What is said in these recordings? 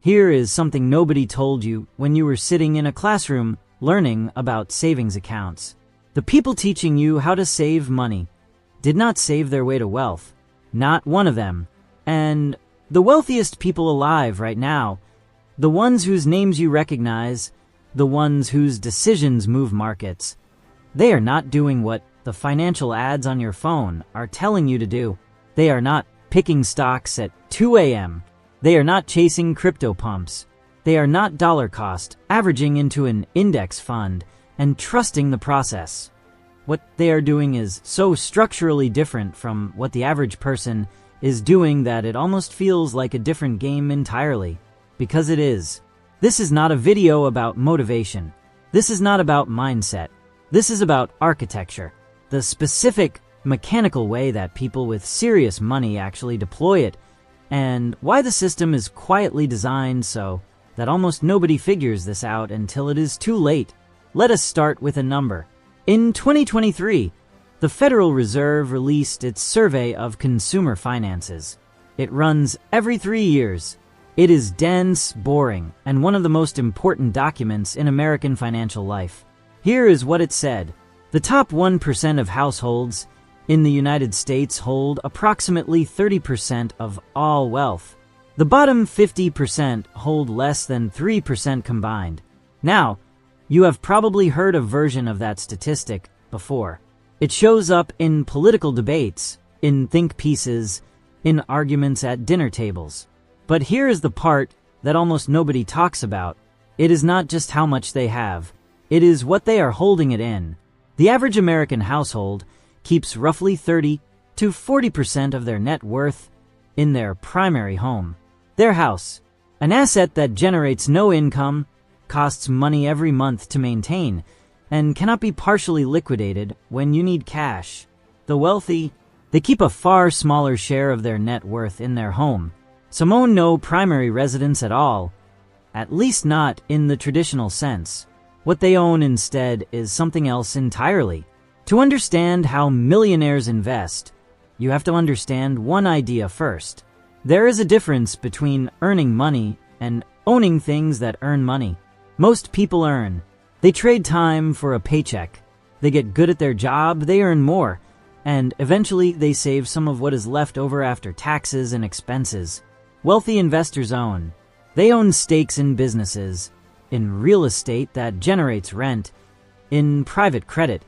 Here is something nobody told you when you were sitting in a classroom learning about savings accounts. The people teaching you how to save money did not save their way to wealth. Not one of them. And the wealthiest people alive right now, the ones whose names you recognize, the ones whose decisions move markets, they are not doing what the financial ads on your phone are telling you to do. They are not picking stocks at 2 a.m. They are not chasing crypto pumps. They are not dollar cost averaging into an index fund and trusting the process. What they are doing is so structurally different from what the average person is doing that it almost feels like a different game entirely. Because it is. This is not a video about motivation. This is not about mindset. This is about architecture. The specific mechanical way that people with serious money actually deploy it, and why the system is quietly designed so that almost nobody figures this out until it is too late. Let us start with a number. In 2023, the Federal Reserve released its survey of consumer finances. It runs every 3 years. It is dense, boring, and one of the most important documents in American financial life. Here is what it said. The top 1% of households in the United States hold approximately 30% of all wealth. The bottom 50% hold less than 3% combined. Now, you have probably heard a version of that statistic before. It shows up in political debates, in think pieces, in arguments at dinner tables. But here is the part that almost nobody talks about. It is not just how much they have. It is what they are holding it in. The average American household keeps roughly 30 to 40% of their net worth in their primary home, their house, an asset that generates no income, costs money every month to maintain, and cannot be partially liquidated when you need cash. The wealthy, they keep a far smaller share of their net worth in their home. Some own no primary residence at all, at least not in the traditional sense. What they own instead is something else entirely. To understand how millionaires invest, you have to understand one idea first. There is a difference between earning money and owning things that earn money. Most people earn. They trade time for a paycheck. They get good at their job, they earn more, and eventually they save some of what is left over after taxes and expenses. Wealthy investors own. They own stakes in businesses, in real estate that generates rent, in private credit,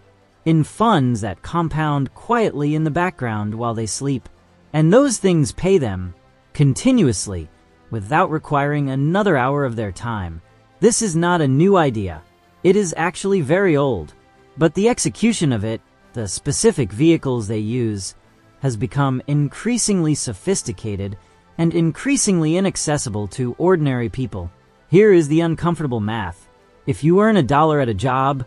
in funds that compound quietly in the background while they sleep. And those things pay them continuously without requiring another hour of their time. This is not a new idea. It is actually very old. But the execution of it, the specific vehicles they use, has become increasingly sophisticated and increasingly inaccessible to ordinary people. Here is the uncomfortable math. If you earn $1 at a job,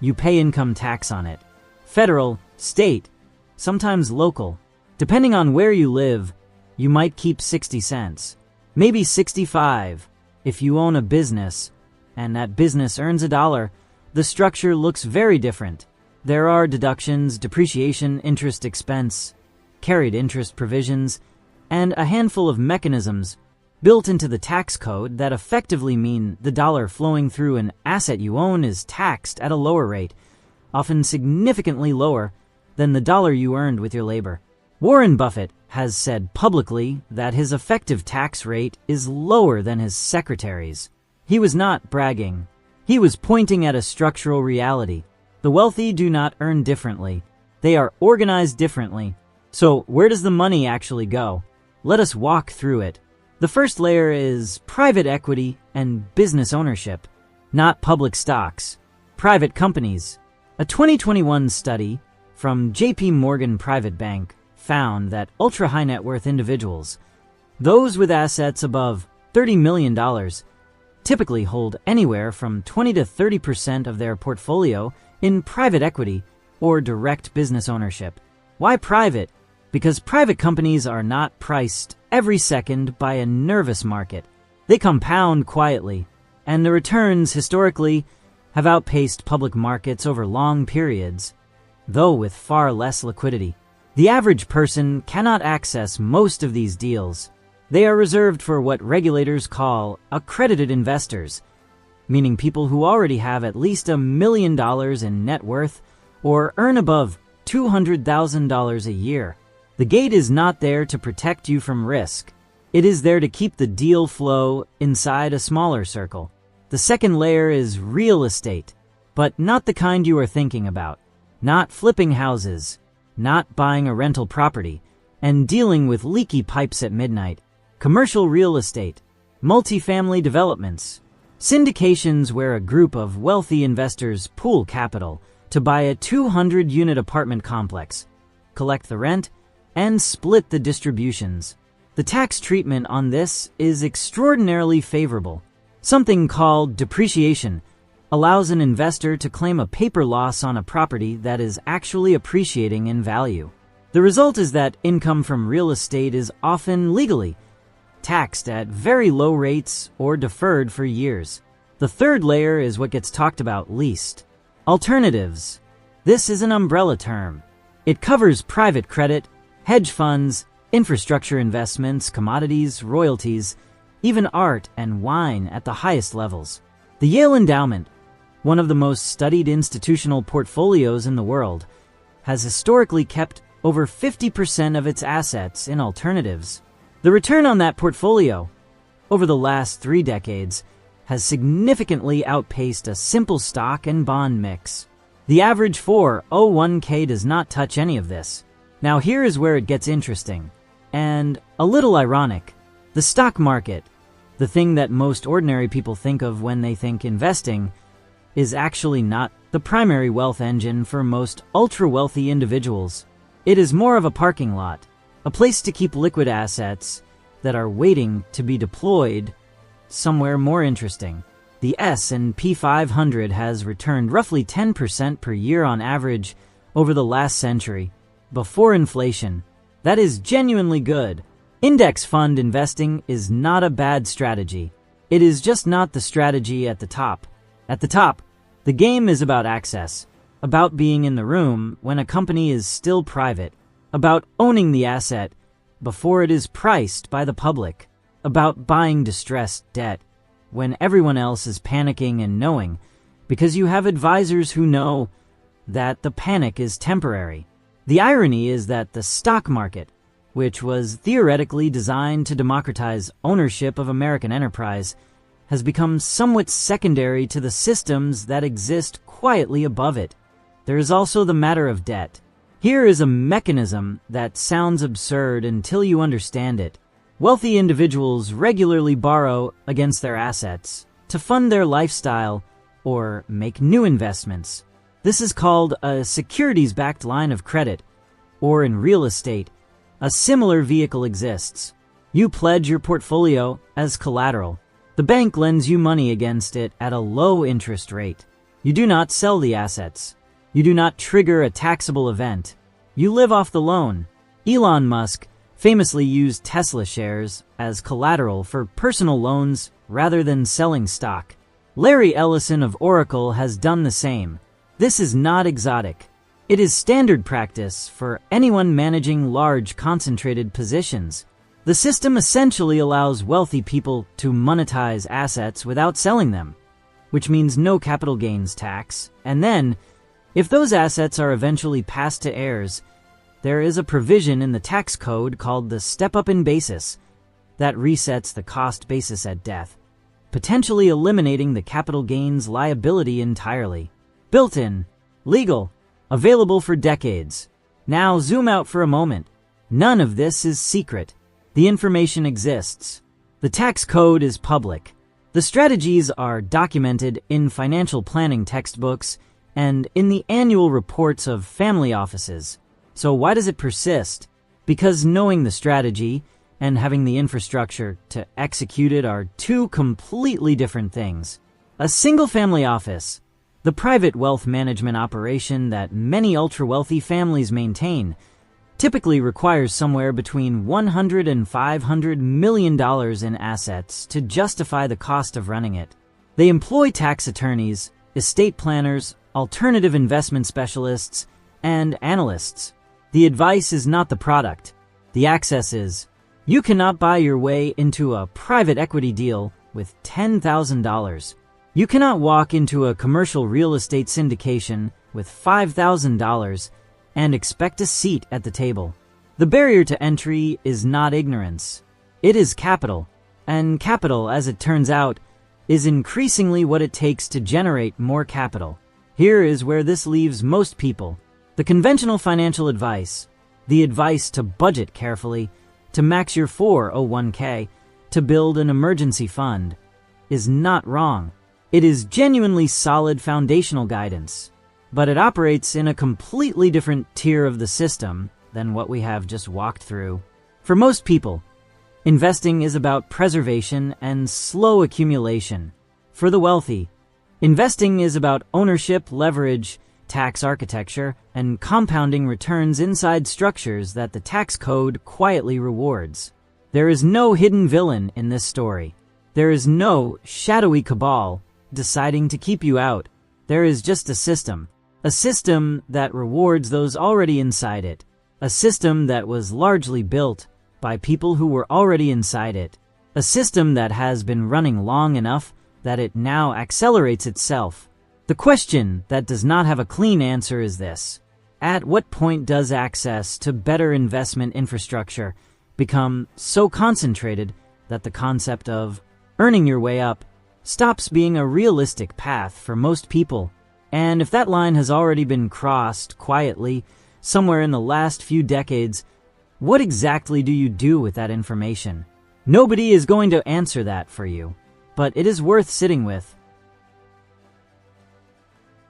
you pay income tax on it. Federal, state, sometimes local. Depending on where you live, you might keep 60 cents, maybe 65. If you own a business, and that business earns $1, the structure looks very different. There are deductions, depreciation, interest expense, carried interest provisions, and a handful of mechanisms built into the tax code that effectively mean the dollar flowing through an asset you own is taxed at a lower rate, often significantly lower than the dollar you earned with your labor. Warren Buffett has said publicly that his effective tax rate is lower than his secretary's. He was not bragging. He was pointing at a structural reality. The wealthy do not earn differently. They are organized differently. So where does the money actually go? Let us walk through it. The first layer is private equity and business ownership, not public stocks. Private companies. A 2021 study from JP Morgan Private Bank found that ultra-high net worth individuals, those with assets above $30 million, typically hold anywhere from 20 to 30% of their portfolio in private equity or direct business ownership. Why private? Because private companies are not priced every second by a nervous market. They compound quietly, and the returns historically have outpaced public markets over long periods, though with far less liquidity. The average person cannot access most of these deals. They are reserved for what regulators call accredited investors, meaning people who already have at least $1 million in net worth or earn above $200,000 a year. The gate is not there to protect you from risk. It is there to keep the deal flow inside a smaller circle. The second layer is real estate, but not the kind you are thinking about. Not flipping houses, not buying a rental property, and dealing with leaky pipes at midnight. Commercial real estate, multifamily developments, syndications where a group of wealthy investors pool capital to buy a 200-unit apartment complex, collect the rent, and split the distributions. The tax treatment on this is extraordinarily favorable. Something called depreciation allows an investor to claim a paper loss on a property that is actually appreciating in value. The result is that income from real estate is often legally taxed at very low rates or deferred for years. The third layer is what gets talked about least. Alternatives. This is an umbrella term. It covers private credit, hedge funds, infrastructure investments, commodities, royalties, even art and wine at the highest levels. The Yale Endowment, one of the most studied institutional portfolios in the world, has historically kept over 50% of its assets in alternatives. The return on that portfolio over the last 3 decades has significantly outpaced a simple stock and bond mix. The average 401k does not touch any of this. Now here is where it gets interesting and a little ironic. The stock market, the thing that most ordinary people think of when they think investing, is actually not the primary wealth engine for most ultra-wealthy individuals. It is more of a parking lot, a place to keep liquid assets that are waiting to be deployed somewhere more interesting. The S&P 500 has returned roughly 10% per year on average over the last century, before inflation. That is genuinely good. Index fund investing is not a bad strategy. It is just not the strategy at the top. At the top, the game is about access, about being in the room when a company is still private, about owning the asset before it is priced by the public, about buying distressed debt when everyone else is panicking and knowing, because you have advisors who know that the panic is temporary. The irony is that the stock market, which was theoretically designed to democratize ownership of American enterprise, has become somewhat secondary to the systems that exist quietly above it. There is also the matter of debt. Here is a mechanism that sounds absurd until you understand it. Wealthy individuals regularly borrow against their assets to fund their lifestyle or make new investments. This is called a securities-backed line of credit, or in real estate, a similar vehicle exists. You pledge your portfolio as collateral. The bank lends you money against it at a low interest rate. You do not sell the assets. You do not trigger a taxable event. You live off the loan. Elon Musk famously used Tesla shares as collateral for personal loans rather than selling stock. Larry Ellison of Oracle has done the same. This is not exotic. It is standard practice for anyone managing large concentrated positions. The system essentially allows wealthy people to monetize assets without selling them, which means no capital gains tax. And then, if those assets are eventually passed to heirs, there is a provision in the tax code called the step-up in basis that resets the cost basis at death, potentially eliminating the capital gains liability entirely. Built-in, legal, available for decades. Now zoom out for a moment. None of this is secret. The information exists. The tax code is public. The strategies are documented in financial planning textbooks and in the annual reports of family offices. So why does it persist? Because knowing the strategy and having the infrastructure to execute it are two completely different things. A single family office, the private wealth management operation that many ultra-wealthy families maintain, typically requires somewhere between $100 and $500 million in assets to justify the cost of running it. They employ tax attorneys, estate planners, alternative investment specialists, and analysts. The advice is not the product. The access is. You cannot buy your way into a private equity deal with $10,000. You cannot walk into a commercial real estate syndication with $5,000 and expect a seat at the table. The barrier to entry is not ignorance. It is capital. And capital, as it turns out, is increasingly what it takes to generate more capital. Here is where this leaves most people. The conventional financial advice, the advice to budget carefully, to max your 401k, to build an emergency fund, is not wrong. It is genuinely solid foundational guidance, but it operates in a completely different tier of the system than what we have just walked through. For most people, investing is about preservation and slow accumulation. For the wealthy, investing is about ownership, leverage, tax architecture, and compounding returns inside structures that the tax code quietly rewards. There is no hidden villain in this story. There is no shadowy cabal deciding to keep you out. There is just a system that rewards those already inside it, a system that was largely built by people who were already inside it, a system that has been running long enough that it now accelerates itself. The question that does not have a clean answer is this: at what point does access to better investment infrastructure become so concentrated that the concept of earning your way up stops being a realistic path for most people? And if that line has already been crossed quietly somewhere in the last few decades, what exactly do you do with that information? Nobody is going to answer that for you, but it is worth sitting with.